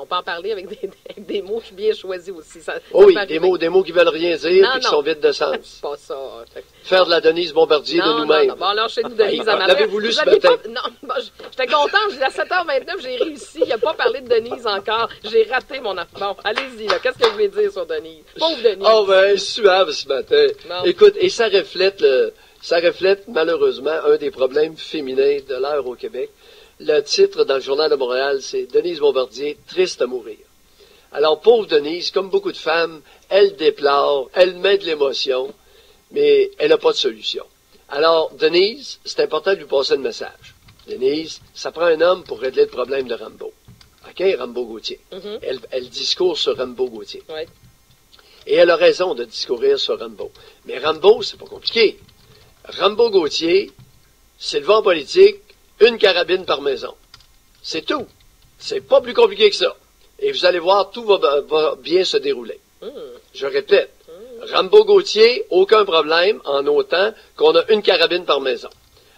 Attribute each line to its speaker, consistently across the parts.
Speaker 1: on peut en parler avec avec des mots bien choisis aussi.
Speaker 2: Oh oui, des mots qui veulent rien dire et qui sont vides de sens.
Speaker 1: C'est pas ça.
Speaker 2: Faire de la Denise Bombardier de nous-mêmes.
Speaker 1: Non. Bon, alors, chez nous, Denise, à ma
Speaker 2: l'avez-vous lu ce matin?
Speaker 1: Non, bon, j'étais contente. À 7h29, j'ai réussi. Il n'a pas parlé de Denise encore. J'ai raté mon affaire. Bon, allez-y, là. Qu'est-ce que vous voulez dire sur Denise? Pauvre Denise.
Speaker 2: Oh, ben, suave ce matin. Non. Écoute, et ça reflète malheureusement un des problèmes féminins de l'heure au Québec. Le titre dans le Journal de Montréal, c'est Denise Bombardier, triste à mourir. Alors, pauvre Denise, comme beaucoup de femmes, elle déplore, elle met de l'émotion, mais elle n'a pas de solution. Alors, Denise, c'est important de lui passer le message. Denise, ça prend un homme pour régler le problème de Rambo. OK? Rambo Gauthier. Elle discourt sur Rambo Gauthier.
Speaker 1: Ouais.
Speaker 2: Et elle a raison de discourir sur Rambo. Mais Rambo, c'est pas compliqué. Rambo Gauthier, c'est le vent politique, une carabine par maison. C'est tout. C'est pas plus compliqué que ça. Et vous allez voir, tout va bien se dérouler. Je répète, Rambo Gauthier, aucun problème en autant qu'on a une carabine par maison.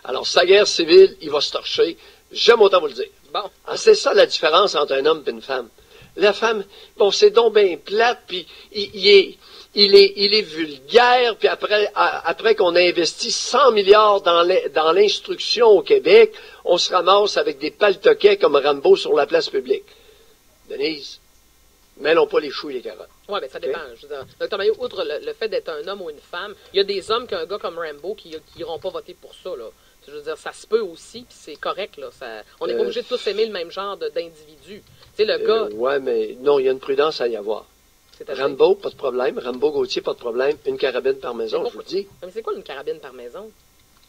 Speaker 2: Alors, sa guerre civile, il va se torcher. J'aime autant vous le dire.
Speaker 1: Bon.
Speaker 2: Ah, c'est ça la différence entre un homme et une femme. La femme, bon, c'est donc bien plate, puis il est vulgaire, puis après qu'on a investi 100 milliards dans l'instruction au Québec, on se ramasse avec des paltoquets comme Rambo sur la place publique. Denise, mêlons pas les choux et les carottes.
Speaker 1: Oui, mais ça dépend. Okay. Je veux dire, Dr. Maillot, outre le fait d'être un homme ou une femme, il y a des hommes qu'un gars comme Rambo qui n'iront pas voter pour ça, là. Je veux dire, ça se peut aussi, puis c'est correct, là. On n'est pas obligé de tous aimer le même genre d'individu. Tu sais, le gars...
Speaker 2: Oui, mais non, il y a une prudence à y avoir. Rambo, pas de problème. Rambo Gauthier, pas de problème. Une carabine par maison, je vous le dis.
Speaker 1: Mais c'est quoi une carabine par maison?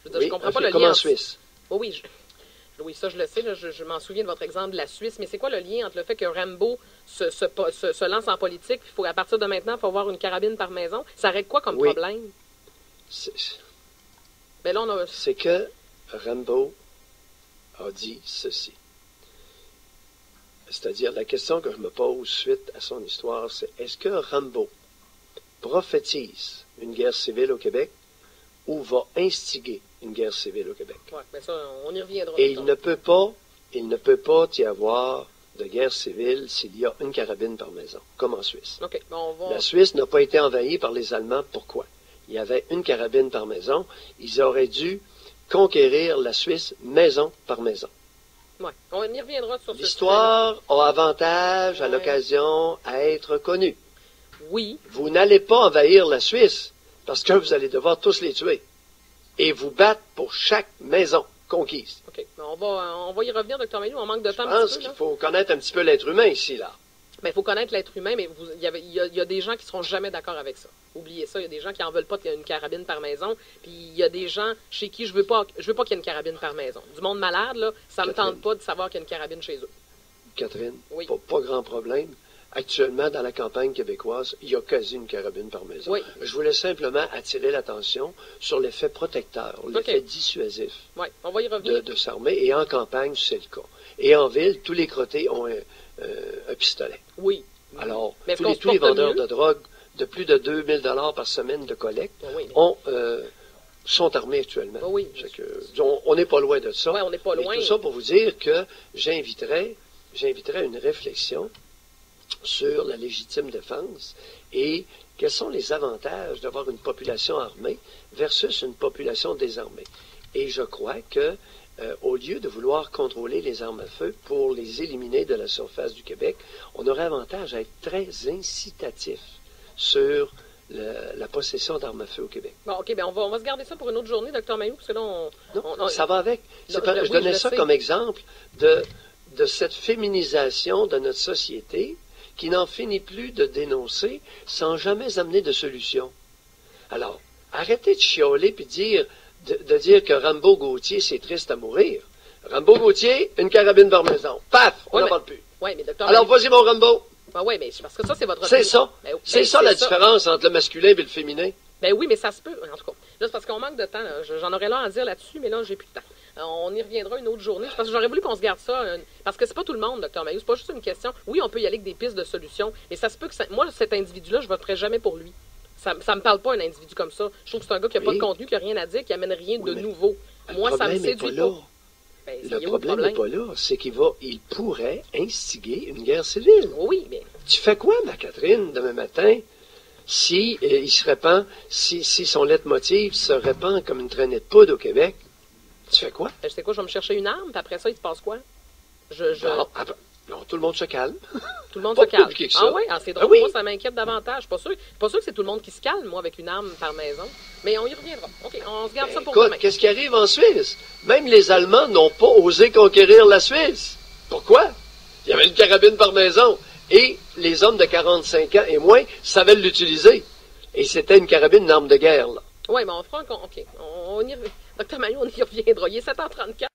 Speaker 1: Je veux dire, je comprends pas le lien.
Speaker 2: Comme en Suisse.
Speaker 1: Oh, oui, oui, ça, je le sais. Là, je m'en souviens de votre exemple de la Suisse. Mais c'est quoi le lien entre le fait que Rambo se lance en politique, puis à partir de maintenant, il faut avoir une carabine par maison? Ça règle quoi comme problème? Mais là,
Speaker 2: c'est que Rambo a dit ceci. C'est-à-dire, la question que je me pose suite à son histoire, c'est est-ce que Rambo prophétise une guerre civile au Québec ou va instiguer une guerre civile au Québec?
Speaker 1: Oui, bien ça, on y reviendra.
Speaker 2: Et il ne peut pas y avoir de guerre civile s'il y a une carabine par maison, comme en Suisse.
Speaker 1: Okay, bon,
Speaker 2: La Suisse n'a pas été envahie par les Allemands. Pourquoi? Il y avait une carabine par maison. Ils auraient dû conquérir la Suisse maison par maison.
Speaker 1: Oui, on y reviendra sur ce
Speaker 2: L'histoire a avantage à l'occasion à être connue.
Speaker 1: Oui.
Speaker 2: Vous n'allez pas envahir la Suisse parce que vous allez devoir tous les tuer et vous battre pour chaque maison conquise.
Speaker 1: OK. On va y revenir, Dr. Maillot. On manque de temps.
Speaker 2: Je pense qu'il faut connaître un petit peu l'être humain ici, là.
Speaker 1: Bien, il faut connaître l'être humain, mais il y a des gens qui ne seront jamais d'accord avec ça. Oubliez ça, il y a des gens qui n'en veulent pas qu'il y ait une carabine par maison, puis il y a des gens chez qui je veux pas qu'il y ait une carabine par maison. Du monde malade, là, ça ne me tente pas de savoir qu'il y a une carabine chez eux.
Speaker 2: Catherine, pas grand problème. Actuellement, dans la campagne québécoise, il y a quasi une carabine par maison.
Speaker 1: Oui.
Speaker 2: Je voulais simplement attirer l'attention sur l'effet protecteur, l'effet dissuasif
Speaker 1: on va y revenir.
Speaker 2: De s'armer, et en campagne, c'est le cas. Et en ville, tous les crottés ont un pistolet.
Speaker 1: Oui.
Speaker 2: Alors, tous les vendeurs de drogue de plus de 2000 $ par semaine de collecte sont armés actuellement. On n'est pas loin de ça.
Speaker 1: Oui, on n'est pas loin.
Speaker 2: Et tout ça pour vous dire que j'inviterais une réflexion sur la légitime défense et quels sont les avantages d'avoir une population armée versus une population désarmée. Et je crois que au lieu de vouloir contrôler les armes à feu pour les éliminer de la surface du Québec, on aurait avantage à être très incitatif sur la possession d'armes à feu au Québec.
Speaker 1: Bon, OK, bien, on va se garder ça pour une autre journée, Dr. Maillot, parce que là,
Speaker 2: ça va avec. Je donnais ça comme exemple de cette féminisation de notre société qui n'en finit plus de dénoncer sans jamais amener de solution. Alors, arrêtez de chialer puis de dire que Rambo Gauthier, c'est triste à mourir. Rambo Gauthier, une carabine par maison. Paf! On n'en parle plus.
Speaker 1: Oui, mais docteur...
Speaker 2: Alors, vas-y, mon Rambo.
Speaker 1: Ben oui, mais parce que ça, c'est votre...
Speaker 2: C'est ça. C'est ça la différence entre le masculin et le féminin.
Speaker 1: Ben oui, mais ça se peut. En tout cas, là, c'est parce qu'on manque de temps. J'en aurais là à dire là-dessus, mais là, j'ai plus de temps. On y reviendra une autre journée. Parce que j'aurais voulu qu'on se garde ça. Parce que c'est pas tout le monde, Dr. Maillot. C'est pas juste une question. Oui, on peut y aller avec des pistes de solutions, mais ça se peut que... Moi, cet individu-là, je voterai jamais pour lui. Ça me parle pas, un individu comme ça. Je trouve que c'est un gars qui n'a pas de contenu, qui n'a rien à dire, qui amène rien de nouveau. Moi, ça me séduit pas. Ben,
Speaker 2: le problème n'est pas là, c'est il pourrait instiguer une guerre civile.
Speaker 1: Oui, mais...
Speaker 2: Tu fais quoi, ma Catherine, demain matin, si il se répand, si son leitmotiv se répand comme une traînée de poudre au Québec? Tu fais quoi?
Speaker 1: Je sais quoi, je vais me chercher une arme, puis après ça, il se passe quoi?
Speaker 2: Non, tout le monde se calme.
Speaker 1: Tout le monde se calme. Ah oui, c'est drôle,
Speaker 2: oui.
Speaker 1: Moi, ça m'inquiète davantage. Je suis pas sûr que c'est tout le monde qui se calme, moi, avec une arme par maison. Mais on y reviendra. OK, on se garde ça pour demain.
Speaker 2: Qu'est-ce qui arrive en Suisse? Même les Allemands n'ont pas osé conquérir la Suisse. Pourquoi? Il y avait une carabine par maison. Et les hommes de 45 ans et moins savaient l'utiliser. Et c'était une carabine, une arme de guerre, là.
Speaker 1: Oui, mais on fera OK. On y... Dr. Maillot, on y reviendra. Il est 7h34.